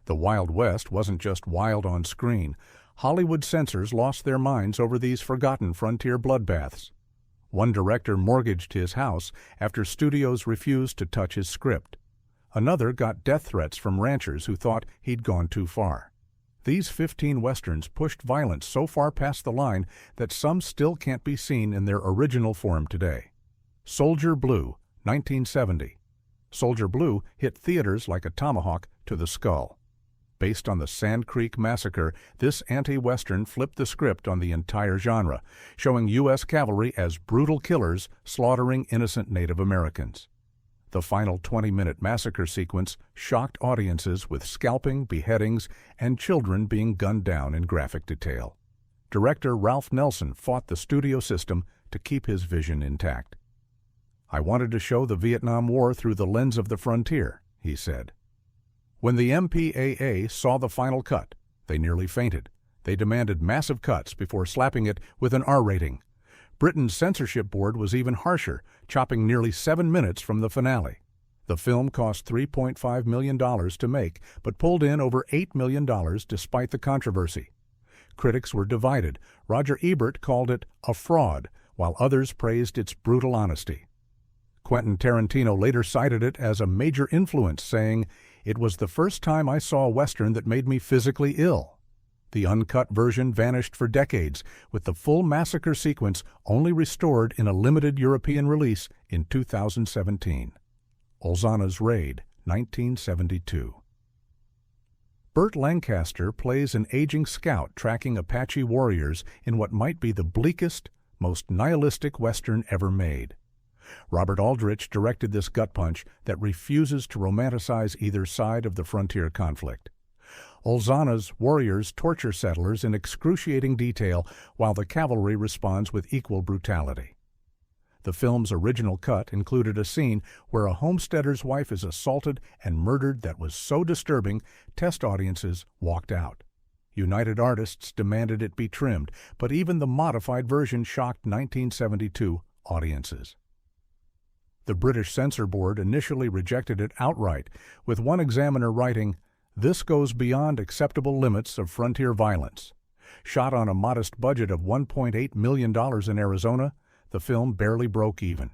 The Wild West wasn't just wild on screen. Hollywood censors lost their minds over these forgotten frontier bloodbaths. One director mortgaged his house after studios refused to touch his script. Another got death threats from ranchers who thought he'd gone too far. These 15 westerns pushed violence so far past the line that some still can't be seen in their original form today. Soldier Blue, 1970. Soldier Blue hit theaters like a tomahawk to the skull. Based on the Sand Creek Massacre, this anti-Western flipped the script on the entire genre, showing U.S. cavalry as brutal killers slaughtering innocent Native Americans. The final 20-minute massacre sequence shocked audiences with scalping, beheadings, and children being gunned down in graphic detail. Director Ralph Nelson fought the studio system to keep his vision intact. "I wanted to show the Vietnam War through the lens of the frontier," he said. When the MPAA saw the final cut, they nearly fainted. They demanded massive cuts before slapping it with an R rating. Britain's censorship board was even harsher, chopping nearly 7 minutes from the finale. The film cost $3.5 million to make, but pulled in over $8 million despite the controversy. Critics were divided. Roger Ebert called it a fraud, while others praised its brutal honesty. Quentin Tarantino later cited it as a major influence, saying, "It was the first time I saw a Western that made me physically ill." The uncut version vanished for decades, with the full massacre sequence only restored in a limited European release in 2017. Olzana's Raid, 1972. Burt Lancaster plays an aging scout tracking Apache warriors in what might be the bleakest, most nihilistic Western ever made. Robert Aldrich directed this gut punch that refuses to romanticize either side of the frontier conflict. Olzana's warriors torture settlers in excruciating detail, while the cavalry responds with equal brutality. The film's original cut included a scene where a homesteader's wife is assaulted and murdered that was so disturbing, test audiences walked out. United Artists demanded it be trimmed, but even the modified version shocked 1972 audiences. The British Censor Board initially rejected it outright, with one examiner writing, "This goes beyond acceptable limits of frontier violence." Shot on a modest budget of $1.8 million in Arizona, the film barely broke even.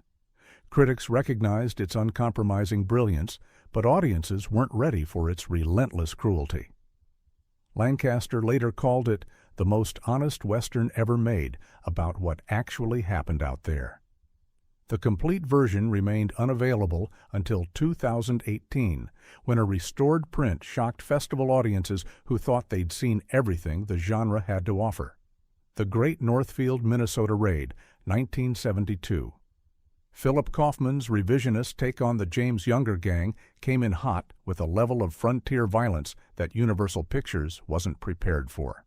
Critics recognized its uncompromising brilliance, but audiences weren't ready for its relentless cruelty. Lancaster later called it the most honest Western ever made about what actually happened out there. The complete version remained unavailable until 2018, when a restored print shocked festival audiences who thought they'd seen everything the genre had to offer. The Great Northfield, Minnesota Raid, 1972. Philip Kaufman's revisionist take on the James Younger gang came in hot with a level of frontier violence that Universal Pictures wasn't prepared for.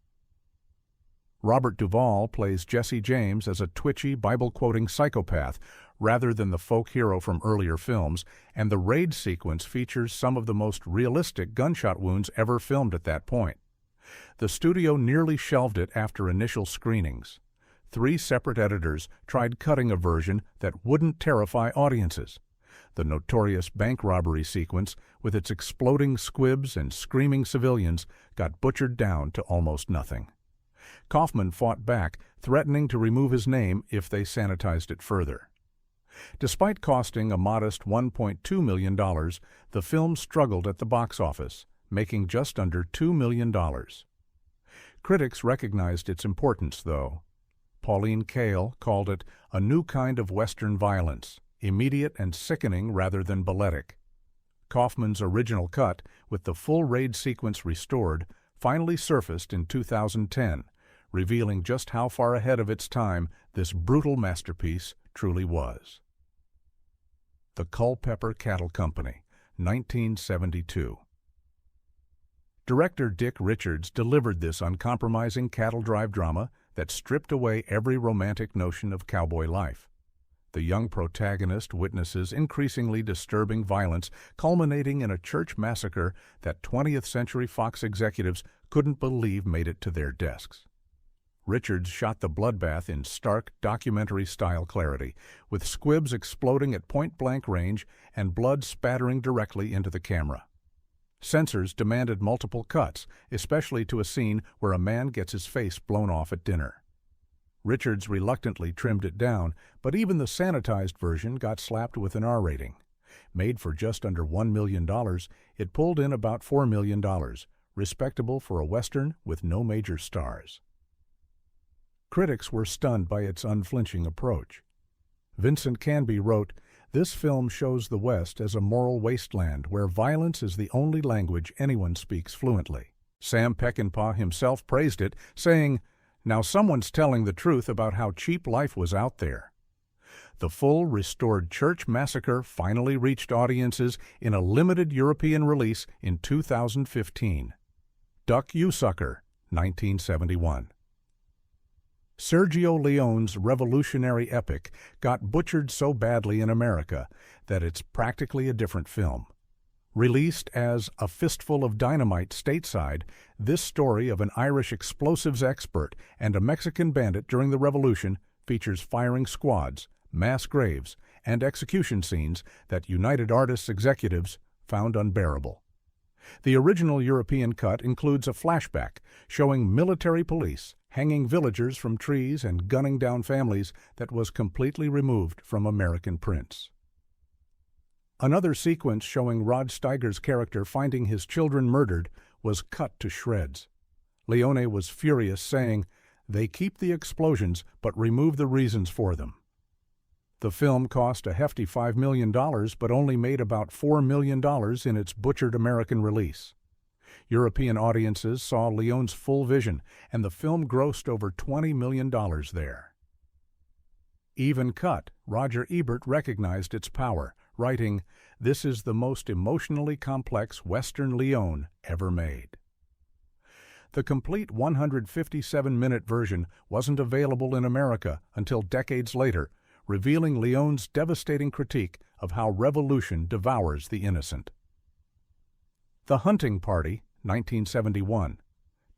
Robert Duvall plays Jesse James as a twitchy, Bible-quoting psychopath rather than the folk hero from earlier films, and the raid sequence features some of the most realistic gunshot wounds ever filmed at that point. The studio nearly shelved it after initial screenings. 3 separate editors tried cutting a version that wouldn't terrify audiences. The notorious bank robbery sequence, with its exploding squibs and screaming civilians, got butchered down to almost nothing. Kaufman fought back, threatening to remove his name if they sanitized it further. Despite costing a modest $1.2 million, the film struggled at the box office, making just under $2 million. Critics recognized its importance, though. Pauline Kael called it a new kind of Western violence, immediate and sickening rather than balletic. Kaufman's original cut, with the full raid sequence restored, finally surfaced in 2010, revealing just how far ahead of its time this brutal masterpiece truly was. The Culpeper Cattle Company, 1972. Director Dick Richards delivered this uncompromising cattle drive drama that stripped away every romantic notion of cowboy life. The young protagonist witnesses increasingly disturbing violence culminating in a church massacre that 20th Century Fox executives couldn't believe made it to their desks. Richards shot the bloodbath in stark, documentary-style clarity, with squibs exploding at point-blank range and blood spattering directly into the camera. Censors demanded multiple cuts, especially to a scene where a man gets his face blown off at dinner. Richards reluctantly trimmed it down, but even the sanitized version got slapped with an R rating. Made for just under $1 million, it pulled in about $4 million, respectable for a Western with no major stars. Critics were stunned by its unflinching approach. Vincent Canby wrote, "This film shows the West as a moral wasteland where violence is the only language anyone speaks fluently." Sam Peckinpah himself praised it, saying, "Now someone's telling the truth about how cheap life was out there." The full, restored Church Massacre finally reached audiences in a limited European release in 2015. Duck You Sucker, 1971. Sergio Leone's revolutionary epic got butchered so badly in America that it's practically a different film. Released as A Fistful of Dynamite stateside, this story of an Irish explosives expert and a Mexican bandit during the Revolution features firing squads, mass graves, and execution scenes that United Artists executives found unbearable. The original European cut includes a flashback showing military police hanging villagers from trees and gunning down families that was completely removed from American prints. Another sequence showing Rod Steiger's character finding his children murdered was cut to shreds. Leone was furious, saying, "They keep the explosions but remove the reasons for them." The film cost a hefty $5 million but only made about $4 million in its butchered American release. European audiences saw Leone's full vision, and the film grossed over $20 million there. Even cut, Roger Ebert recognized its power, writing, "This is the most emotionally complex Western Leone ever made." The complete 157-minute version wasn't available in America until decades later, revealing Leone's devastating critique of how revolution devours the innocent. The Hunting Party, 1971.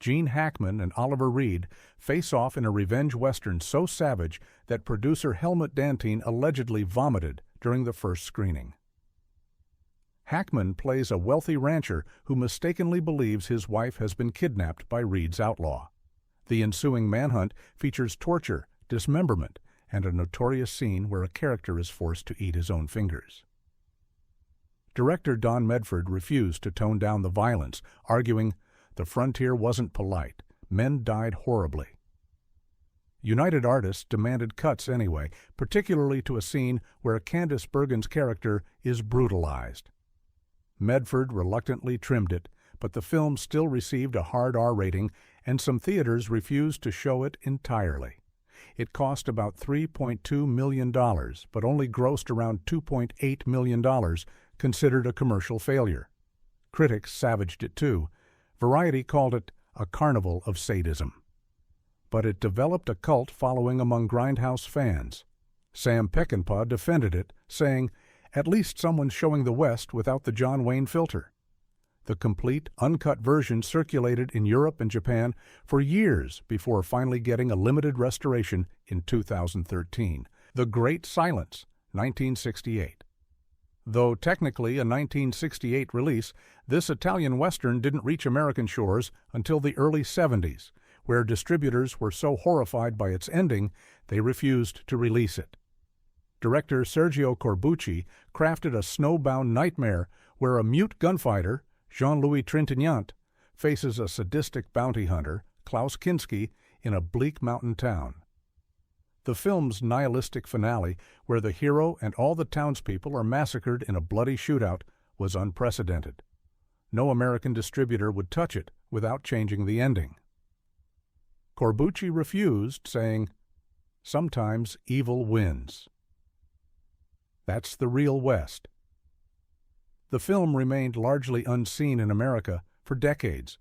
Gene Hackman and Oliver Reed face off in a revenge western so savage that producer Helmut Dantine allegedly vomited during the first screening. Hackman plays a wealthy rancher who mistakenly believes his wife has been kidnapped by Reed's outlaw. The ensuing manhunt features torture, dismemberment, and a notorious scene where a character is forced to eat his own fingers. Director Don Medford refused to tone down the violence, arguing, "The frontier wasn't polite. Men died horribly." United Artists demanded cuts anyway, particularly to a scene where Candice Bergen's character is brutalized. Medford reluctantly trimmed it, but the film still received a hard R rating, and some theaters refused to show it entirely. It cost about $3.2 million, but only grossed around $2.8 million, considered a commercial failure. Critics savaged it too. Variety called it a carnival of sadism. But it developed a cult following among Grindhouse fans. Sam Peckinpah defended it, saying, "At least someone's showing the West without the John Wayne filter." The complete, uncut version circulated in Europe and Japan for years before finally getting a limited restoration in 2013. The Great Silence, 1968. Though technically a 1968 release, this Italian Western didn't reach American shores until the early 70s, where distributors were so horrified by its ending they refused to release it. Director Sergio Corbucci crafted a snowbound nightmare where a mute gunfighter, Jean-Louis Trintignant, faces a sadistic bounty hunter, Klaus Kinski, in a bleak mountain town. The film's nihilistic finale, where the hero and all the townspeople are massacred in a bloody shootout, was unprecedented. No American distributor would touch it without changing the ending. Corbucci refused, saying, "Sometimes evil wins." That's the real West. The film remained largely unseen in America for decades.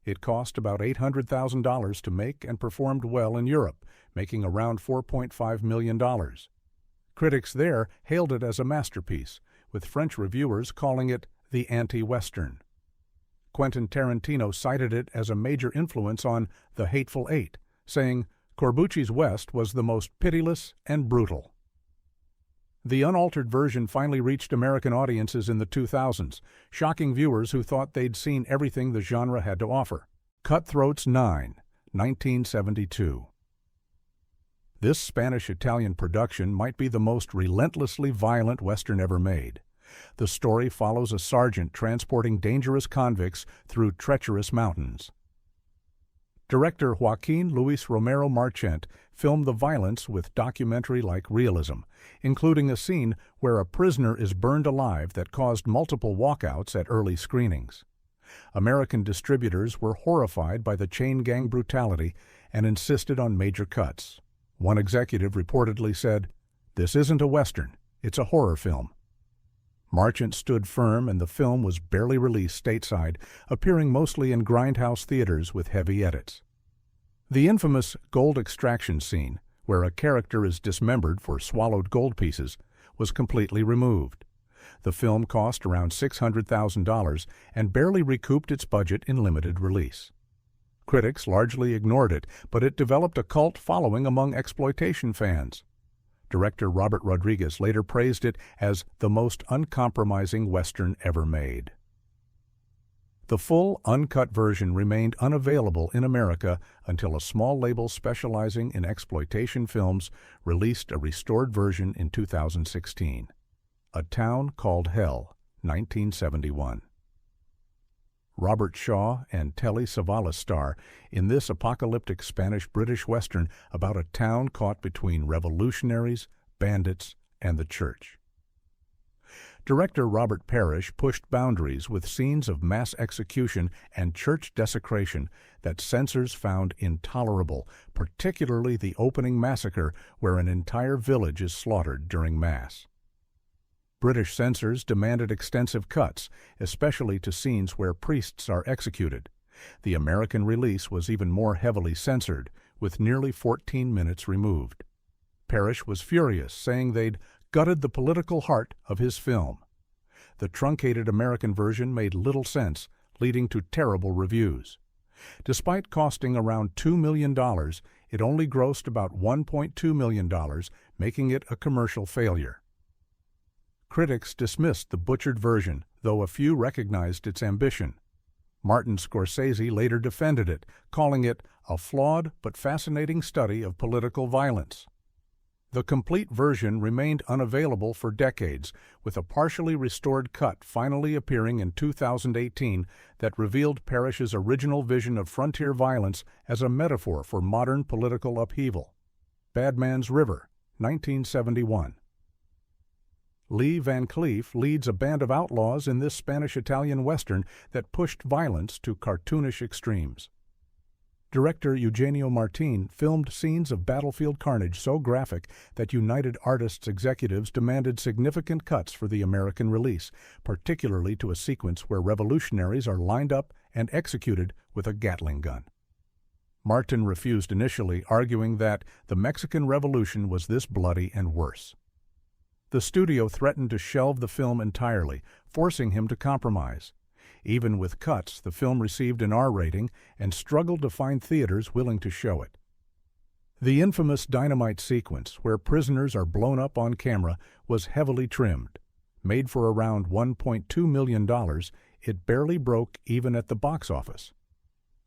It cost about $800,000 to make and performed well in Europe, making around $4.5 million. Critics there hailed it as a masterpiece, with French reviewers calling it the anti-Western. Quentin Tarantino cited it as a major influence on The Hateful Eight, saying Corbucci's West was the most pitiless and brutal. The unaltered version finally reached American audiences in the 2000s, shocking viewers who thought they'd seen everything the genre had to offer. Cutthroats 9, 1972. This Spanish-Italian production might be the most relentlessly violent Western ever made. The story follows a sergeant transporting dangerous convicts through treacherous mountains. Director Joaquin Luis Romero Marchant filmed the violence with documentary-like realism, including a scene where a prisoner is burned alive that caused multiple walkouts at early screenings. American distributors were horrified by the chain gang brutality and insisted on major cuts. One executive reportedly said, "This isn't a Western, it's a horror film." Marchant stood firm, and the film was barely released stateside, appearing mostly in grindhouse theaters with heavy edits. The infamous gold extraction scene, where a character is dismembered for swallowed gold pieces, was completely removed. The film cost around $600,000 and barely recouped its budget in limited release. Critics largely ignored it, but it developed a cult following among exploitation fans. Director Robert Rodriguez later praised it as the most uncompromising Western ever made. The full, uncut version remained unavailable in America until a small label specializing in exploitation films released a restored version in 2016. A Town Called Hell, 1971. Robert Shaw and Telly Savalas star in this apocalyptic Spanish-British Western about a town caught between revolutionaries, bandits, and the church. Director Robert Parrish pushed boundaries with scenes of mass execution and church desecration that censors found intolerable, particularly the opening massacre where an entire village is slaughtered during Mass. British censors demanded extensive cuts, especially to scenes where priests are executed. The American release was even more heavily censored, with nearly 14 minutes removed. Parrish was furious, saying they'd gutted the political heart of his film. The truncated American version made little sense, leading to terrible reviews. Despite costing around $2 million, it only grossed about $1.2 million, making it a commercial failure. Critics dismissed the butchered version, though a few recognized its ambition. Martin Scorsese later defended it, calling it a flawed but fascinating study of political violence. The complete version remained unavailable for decades, with a partially restored cut finally appearing in 2018 that revealed Parrish's original vision of frontier violence as a metaphor for modern political upheaval. Bad Man's River, 1971. Lee Van Cleef leads a band of outlaws in this Spanish-Italian Western that pushed violence to cartoonish extremes. Director Eugenio Martin filmed scenes of battlefield carnage so graphic that United Artists executives demanded significant cuts for the American release, particularly to a sequence where revolutionaries are lined up and executed with a Gatling gun. Martin refused initially, arguing that the Mexican Revolution was this bloody and worse. The studio threatened to shelve the film entirely, forcing him to compromise. Even with cuts, the film received an R rating and struggled to find theaters willing to show it. The infamous dynamite sequence, where prisoners are blown up on camera, was heavily trimmed. Made for around $1.2 million, it barely broke even at the box office.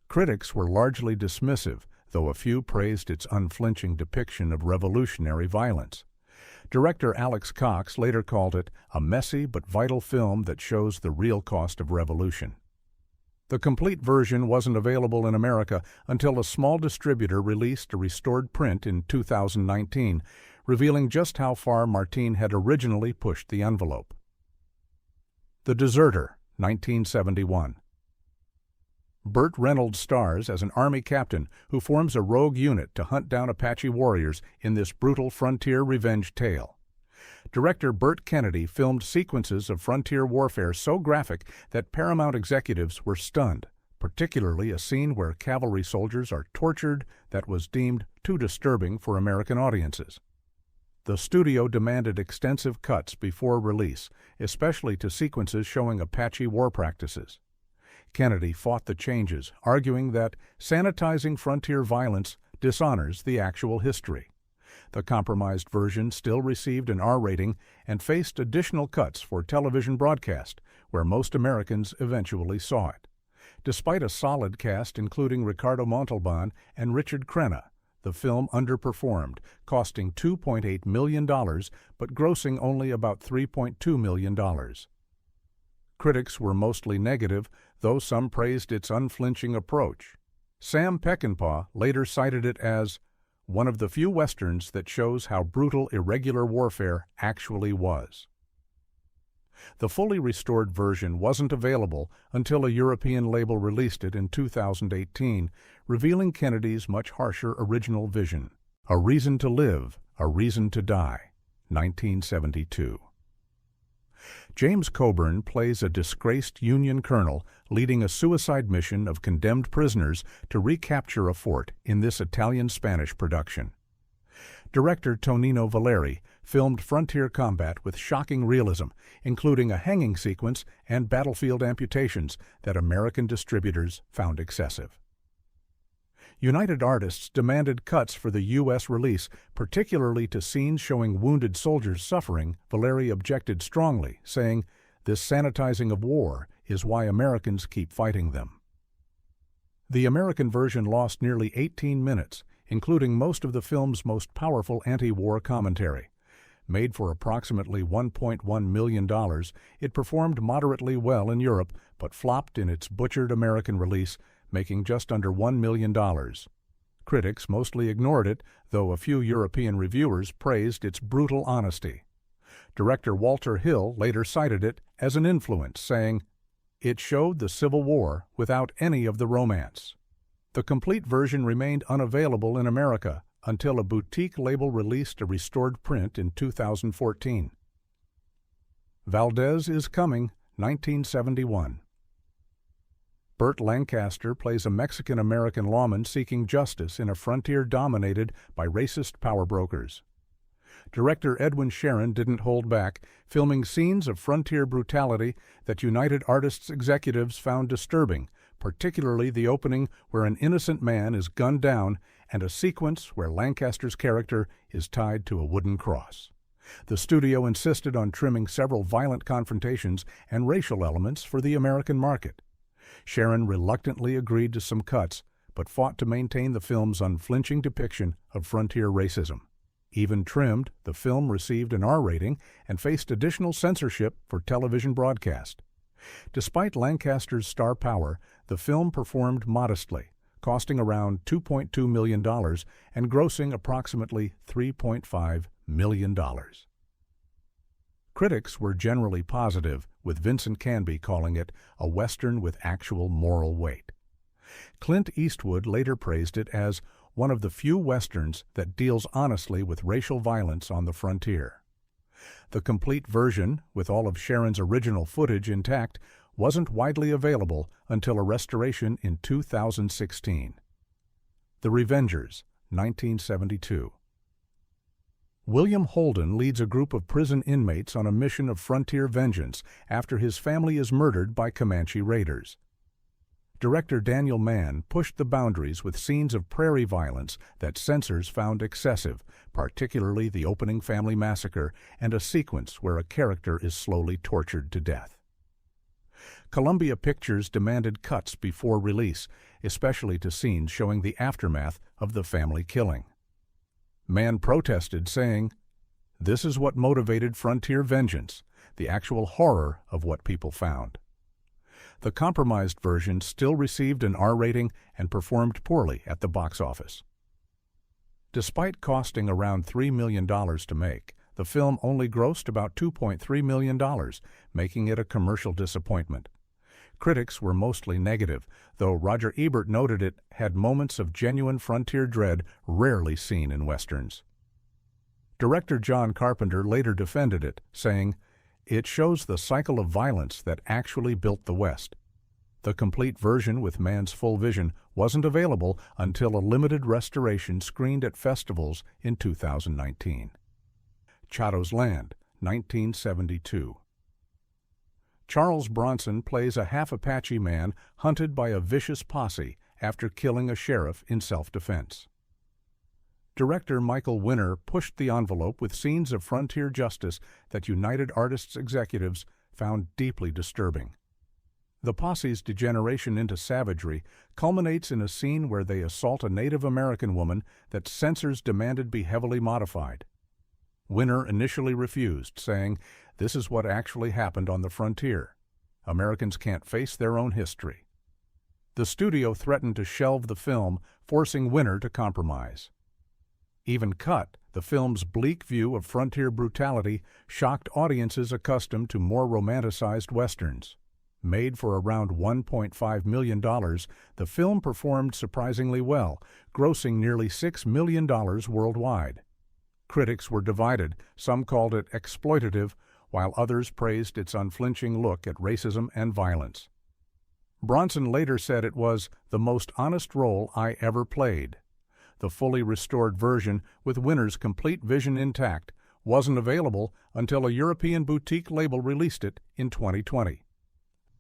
Critics were largely dismissive, though a few praised its unflinching depiction of revolutionary violence. Director Alex Cox later called it a messy but vital film that shows the real cost of revolution. The complete version wasn't available in America until a small distributor released a restored print in 2019, revealing just how far Martin had originally pushed the envelope. The Deserter, 1971. Burt Reynolds stars as an Army captain who forms a rogue unit to hunt down Apache warriors in this brutal frontier revenge tale. Director Burt Kennedy filmed sequences of frontier warfare so graphic that Paramount executives were stunned, particularly a scene where cavalry soldiers are tortured that was deemed too disturbing for American audiences. The studio demanded extensive cuts before release, especially to sequences showing Apache war practices. Kennedy fought the changes, arguing that sanitizing frontier violence dishonors the actual history. The compromised version still received an R rating and faced additional cuts for television broadcast, where most Americans eventually saw it. Despite a solid cast including Ricardo Montalban and Richard Crenna, the film underperformed, costing $2.8 million but grossing only about $3.2 million. Critics were mostly negative, though some praised its unflinching approach. Sam Peckinpah later cited it as one of the few westerns that shows how brutal irregular warfare actually was. The fully restored version wasn't available until a European label released it in 2018, revealing Kennedy's much harsher original vision. A Reason to Live, a Reason to Die, 1972. James Coburn plays a disgraced Union colonel leading a suicide mission of condemned prisoners to recapture a fort in this Italian-Spanish production. Director Tonino Valeri filmed frontier combat with shocking realism, including a hanging sequence and battlefield amputations that American distributors found excessive. United Artists demanded cuts for the U.S. release, particularly to scenes showing wounded soldiers suffering. Valeri objected strongly, saying, "This sanitizing of war is why Americans keep fighting them." The American version lost nearly 18 minutes, including most of the film's most powerful anti-war commentary. Made for approximately $1.1 million, it performed moderately well in Europe, but flopped in its butchered American release, making just under $1 million. Critics mostly ignored it, though a few European reviewers praised its brutal honesty. Director Walter Hill later cited it as an influence, saying, "It showed the Civil War without any of the romance." The complete version remained unavailable in America until a boutique label released a restored print in 2014. Valdez is Coming, 1971. Burt Lancaster plays a Mexican-American lawman seeking justice in a frontier dominated by racist power brokers. Director Edwin Sharon didn't hold back, filming scenes of frontier brutality that United Artists executives found disturbing, particularly the opening where an innocent man is gunned down and a sequence where Lancaster's character is tied to a wooden cross. The studio insisted on trimming several violent confrontations and racial elements for the American market. Sharon reluctantly agreed to some cuts, but fought to maintain the film's unflinching depiction of frontier racism. Even trimmed, the film received an R rating and faced additional censorship for television broadcast. Despite Lancaster's star power, the film performed modestly, costing around $2.2 million and grossing approximately $3.5 million. Critics were generally positive, with Vincent Canby calling it a Western with actual moral weight. Clint Eastwood later praised it as one of the few Westerns that deals honestly with racial violence on the frontier. The complete version, with all of Sharon's original footage intact, wasn't widely available until a restoration in 2016. The Revengers, 1972. William Holden leads a group of prison inmates on a mission of frontier vengeance after his family is murdered by Comanche raiders. Director Daniel Mann pushed the boundaries with scenes of prairie violence that censors found excessive, particularly the opening family massacre and a sequence where a character is slowly tortured to death. Columbia Pictures demanded cuts before release, especially to scenes showing the aftermath of the family killing. Mann protested, saying, "This is what motivated frontier vengeance, the actual horror of what people found." The compromised version still received an R rating and performed poorly at the box office. Despite costing around $3 million to make, the film only grossed about $2.3 million, making it a commercial disappointment. Critics were mostly negative, though Roger Ebert noted it had moments of genuine frontier dread rarely seen in Westerns. Director John Carpenter later defended it, saying, "It shows the cycle of violence that actually built the West." The complete version with Mann's full vision wasn't available until a limited restoration screened at festivals in 2019. Chados Land, 1972. Charles Bronson plays a half-Apache man hunted by a vicious posse after killing a sheriff in self-defense. Director Michael Winner pushed the envelope with scenes of frontier justice that United Artists executives found deeply disturbing. The posse's degeneration into savagery culminates in a scene where they assault a Native American woman that censors demanded be heavily modified. Winner initially refused, saying, "This is what actually happened on the frontier. Americans can't face their own history." The studio threatened to shelve the film, forcing Winner to compromise. Even Cut, the film's bleak view of frontier brutality, shocked audiences accustomed to more romanticized westerns. Made for around $1.5 million, the film performed surprisingly well, grossing nearly $6 million worldwide. Critics were divided. Some called it exploitative, while others praised its unflinching look at racism and violence. Bronson later said it was the most honest role I ever played. The fully restored version, with Winner's complete vision intact, wasn't available until a European boutique label released it in 2020.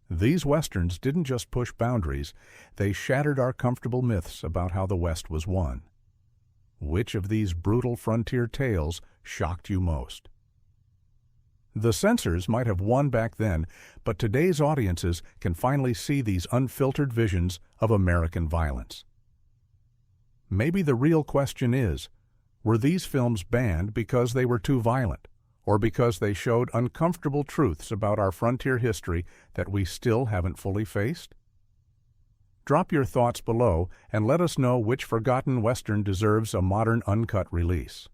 These westerns didn't just push boundaries, they shattered our comfortable myths about how the West was won. Which of these brutal frontier tales shocked you most? The censors might have won back then, but today's audiences can finally see these unfiltered visions of American violence. Maybe the real question is, were these films banned because they were too violent, or because they showed uncomfortable truths about our frontier history that we still haven't fully faced? Drop your thoughts below and let us know which forgotten Western deserves a modern uncut release.